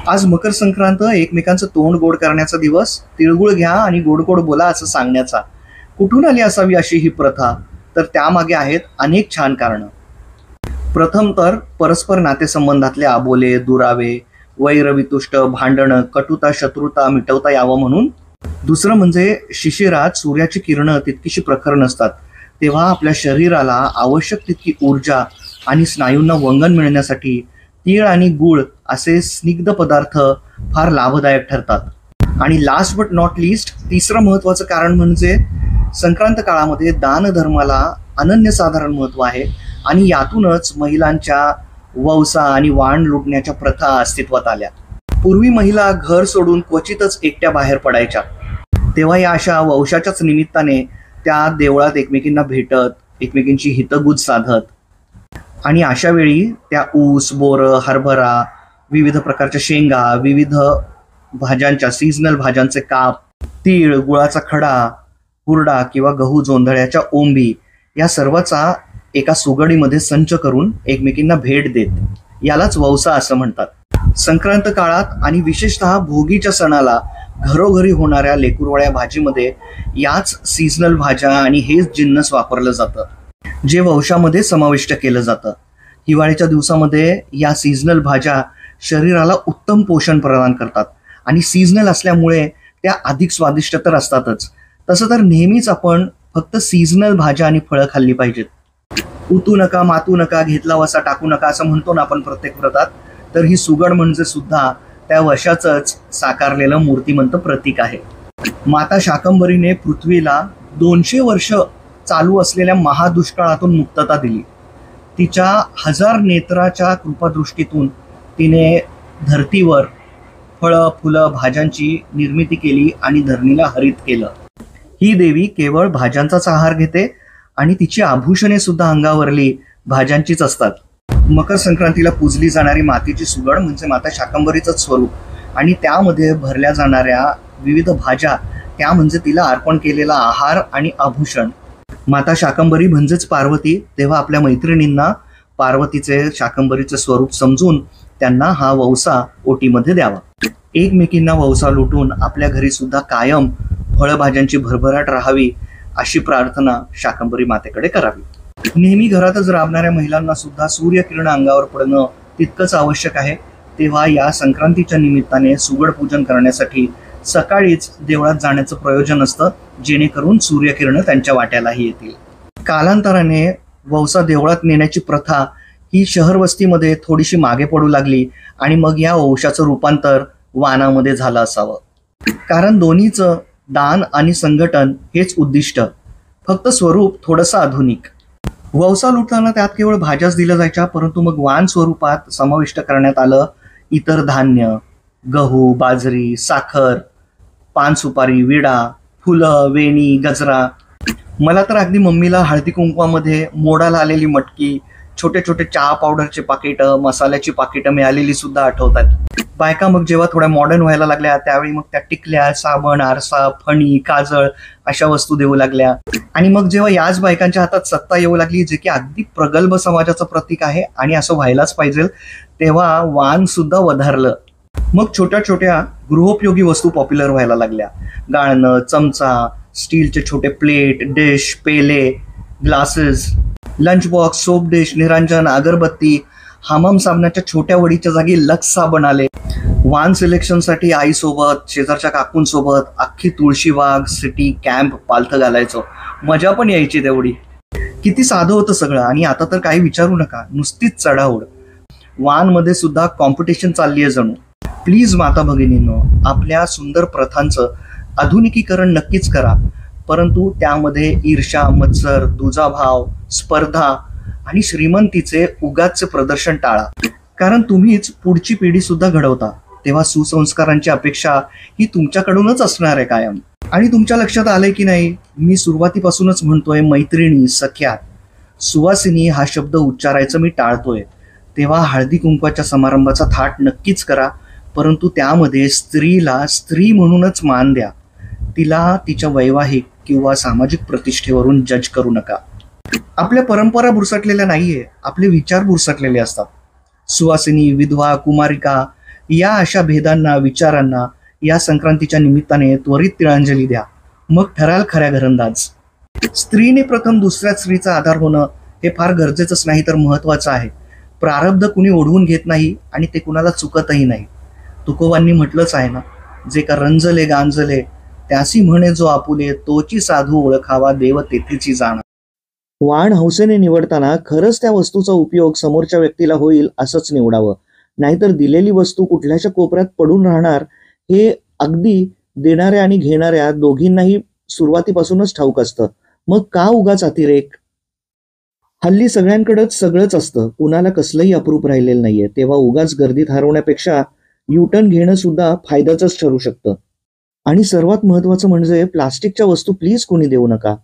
आज मकर संक्रांत, एकमेकांचं तोंड गोड करण्याचा दिवस. तिळगुळ घ्या आणि गोड गोड बोला असं सांगण्याचा. कुठून आली असावी अशी ही प्रथा? तर त्यामागे आहेत अनेक छान कारणं. प्रथम तर परस्पर नातेसंबंधातले आबोले दुरावे, वैरवितुष्ट, भांडणं, कटुता, शत्रुता मिटवता यावं म्हणून. दुसरं म्हणजे शिशिरात सूर्याची किरणं तितकीशी प्रखर नसतात, तेव्हा आपल्या शरीराला आवश्यक तितकी ऊर्जा आणि स्नायूंना वंगण मिळण्यासाठी तीळ आणि गूळ असे स्निग्ध पदार्थ फार लाभदायक ठरतात. आणि लास्ट बट नॉट लिस्ट, तिसरं महत्वाचं कारण म्हणजे संक्रांत काळामध्ये दानधर्माला अनन्यसाधारण महत्व आहे आणि यातूनच महिलांच्या वौसा आणि वाण लुटण्याच्या प्रथा अस्तित्वात आल्या. पूर्वी महिला घर सोडून क्वचितच एकट्या बाहेर पडायच्या, तेव्हा या अशा वंशाच्याच निमित्ताने त्या देवळात एकमेकींना भेटत, एकमेकींची हितगुज साधत आणि अशा वेळी त्या ऊस, बोरं, हरभरा, विविध प्रकारच्या शेंगा, विविध भाज्यांच्या सीझनल भाज्यांचे काप, तीळ, गुळाचा खडा, हुरडा किंवा गहू जोंधळ्याच्या ओंबी या सर्वाचा एका सुगडीमध्ये संच करून एकमेकींना भेट देत. यालाच वौसा असं म्हणतात. संक्रांत काळात आणि विशेषतः भोगीच्या सणाला घरोघरी होणाऱ्या लेकुरवाळ्या भाजीमध्ये याच सीझनल भाज्या आणि हेच जिन्नस वापरलं जातं, जे वंशामध्ये समाविष्ट केलं जातं. हिवाळ्याच्या दिवसामध्ये या सीझनल भाज्या शरीराला उत्तम पोषण प्रदान करतात आणि सीझनल असल्यामुळे त्या अधिक स्वादिष्ट तर असतातच. तसं तर नेहमीच आपण फक्त सीझनल भाज्या आणि फळं खाल्ली पाहिजेत. उतू नका, मातू नका, घेतला वसा टाकू नका असं म्हणतो ना आपण प्रत्येक व्रतात. तर ही सुगड म्हणजे सुद्धा त्या वशाचंच साकारलेलं मूर्तिमंत प्रतीक आहे. माता शाकंभरीने पृथ्वीला 200 वर्ष चालू असलेल्या महादुष्काळातून मुक्तता दिली. तिच्या 1000 नेत्राच्या कृपादृष्टीतून तिने धरतीवर फळं, फुलं, भाज्यांची निर्मिती केली आणि धरणीला हरित केलं. ही देवी केवळ भाज्यांचाच आहार घेते आणि तिची आभूषणे सुद्धा अंगावरली भाज्यांचीच असतात. मकर संक्रांतीला पूजली जाणारी मातीची सुगड म्हणजे माता शाकंभरीचंच स्वरूप आणि त्यामध्ये भरल्या जाणाऱ्या विविध भाज्या त्या म्हणजे तिला अर्पण केलेला आहार आणि आभूषण. माता शाकंभरी म्हणजेच पार्वती, तेव्हा आपल्या मैत्रिणींना पार्वतीचे, शाकंभरीचे स्वरूप समजून त्यांना हा वौसा ओटीमध्ये द्यावा. एकमेकींना वौसा लुटून आपल्या घरी सुद्धा कायम फळभाज्यांची भरभराट राहावी अशी प्रार्थना शाकंभरी मातेकडे करावी. नेहमी घरातच राबणाऱ्या महिलांना सुद्धा सूर्यकिरण अंगावर पडणं तितकंच आवश्यक आहे, तेव्हा या संक्रांतीच्या निमित्ताने सुगड पूजन करण्यासाठी सकाळीच देवळात जाण्याचं प्रयोजन असतं, जेणेकरून सूर्यकिरण त्यांच्या वाट्यालाही येतील. कालांतराने वौसा देवळात नेण्याची प्रथा ही शहर वस्तीमध्ये थोडीशी मागे पडू लागली आणि मग या वंशाचं रूपांतर वानामध्ये झालं असावं. कारण दोन्हीचं दान आणि संघटन हेच उद्दिष्ट, फक्त स्वरूप थोडंसं आधुनिक. वौसा लुटताना त्यात केवळ भाज्याच दिल्या जायच्या, परंतु मग वाण स्वरूपात समाविष्ट करण्यात आलं इतर धान्य, गहू, बाजरी, साखर, पान, सुपारी, विडा, फुलं, वेणी, गजरा. मला तर अगदी मम्मीला हळदी कुंकवामध्ये मोडाला आलेली मटकी, छोटे छोटे चहा पावडरचे पाकिटं, मसाल्याची पाकिटं मिळालेली सुद्धा आठवतात. बायका मग जेव्हा थोड्या मॉडर्न व्हायला लागल्या त्यावेळी मग त्या टिकल्या, साबण, आरसा, फणी, काजळ अशा वस्तू देऊ लागल्या. आणि मग जेव्हा याच बायकांच्या हातात सत्ता येऊ लागली, जे की अगदी प्रगल्भ समाजाचं प्रतीक आहे आणि असं व्हायलाच पाहिजे, तेव्हा वाण सुद्धा वधारलं. मग छोट्या छोट्या गृहोपयोगी वस्तू पॉप्युलर व्हायला लागल्या. गाळणं, चमचा, स्टीलचे छोटे प्लेट, डिश, पेले, glasses, lunch box, soap dish, निरांजन, अगरबत्ती, हमाम साबणाच्या छोट्या वडीच्या जागी लक्स साबण आले. वान सिलेक्शनसाठी आईसोबत, शेजारच्या काकूंसोबत अख्खी तुळशीबाग, सिटी, कॅम्प, पालथं घालायचो. मजा पण यायची तेवढी. किती साधं होतं सगळं. आणि आता तर काही विचारू नका, नुसतीच चढाओढ. वानमध्ये सुद्धा कॉम्पिटिशन चालली आहे जणू. प्लीज माता भगिनींनो, आपल्या सुंदर प्रथांचं आधुनिकीकरण नक्कीच करा, परंतु त्यामध्ये ईर्ष्या, मत्सर, दुजाभाव, स्पर्धा आणि श्रीमंतीचे उगाचचे प्रदर्शन टाळा. कारण तुम्हीच पुढची पिढी सुद्धा घडवता, तेव्हा सुसंस्कारांची अपेक्षा ही तुमच्याकडूनच असणार आहे कायम. आणि तुमच्या लक्षात आलंय की नाही, मी सुरुवातीपासूनच म्हणतोय मैत्रिणी, सख्या, सुवासिनी हा शब्द उच्चारायचं मी टाळतोय. तेव्हा हळदी कुंकवाच्या समारंभाचा थाट नक्कीच करा, परंतु त्यामध्ये स्त्रीला स्त्री म्हणूनच मान द्या. तिला तिच्या वैवाहिक किंवा सामाजिक प्रतिष्ठेवरून जज करू नका. आपल्या परंपरा बुरसटलेल्या नाहीये, आपले विचार बुरसटलेले असतात. सुवासिनी, विधवा, कुमारिका या अशा भेदांना, विचारांना या संक्रांतीच्या निमित्ताने त्वरित तिळांजली द्या. मग ठराल खऱ्या घरंदाज. स्त्रीने प्रथम दुसऱ्या स्त्रीचा आधार होणं हे फार गरजेचंच नाही तर महत्वाचं आहे. प्रारब्ध कुणी ओढवून घेत नाही आणि ते कुणाला चुकतही नाही. तुकोबांनी म्हटलंच आहे ना, जे का रंजले गांजले त्यासी म्हणे जो आपुले, तोची साधू ओळखावा देव तेथेची जाणा. वाण हौसेने निवडताना खरंच त्या वस्तूचा उपयोग समोरच्या व्यक्तीला होईल असंच निवडावं. नाहीतर दिलेली वस्तू कुठल्याशा कोपऱ्यात पडून राहणार हे अगदी देणाऱ्या आणि घेणाऱ्या दोघींनाही सुरुवातीपासूनच ठाऊक असतं. मग का उगाच अतिरेक? हल्ली सगळ्यांकडेच सगळंच असतं, कुणाला कसलंही अप्रूप राहिलेलं नाहीये. तेव्हा उगाच गर्दीत हरवण्यापेक्षा युटर्न घेणं सुद्धा फायद्याचंच ठरू शकतं. आणि सर्वात महत्वाचं म्हणजे प्लास्टिकच्या वस्तू प्लीज कोणी देऊ नका.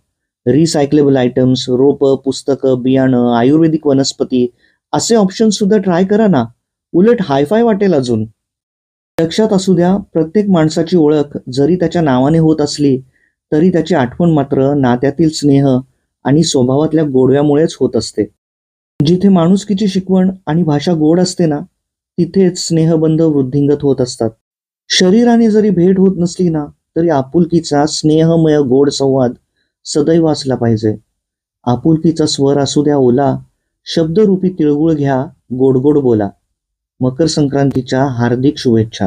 रिसायकलेबल आयटम्स, रोपं, पुस्तकं, बियाणं, आयुर्वेदिक वनस्पती असे ऑप्शन सुद्धा ट्राय करा ना. उलट हायफाय वाटेल अजून. लक्षात असू द्या, प्रत्येक माणसाची ओळख जरी त्याच्या नावाने होत असली तरी त्याची आठवण मात्र नात्यातील स्नेह आणि स्वभावातल्या गोडव्यामुळेच होत असते. जिथे माणुसकीची शिकवण आणि भाषा गोड असते ना, तिथेच स्नेहबंध वृद्धिंगत होत असतात. शरीराने जरी भेट होत नसली ना, तरी आपुलकीचा स्नेहमय गोड संवाद सदैव असला पाहिजे. आपुलकीचा स्वर असू द्या ओला, शब्दरूपी तिळगुळ घ्या, गोड गोड बोला. मकर संक्रांतीच्या हार्दिक शुभेच्छा.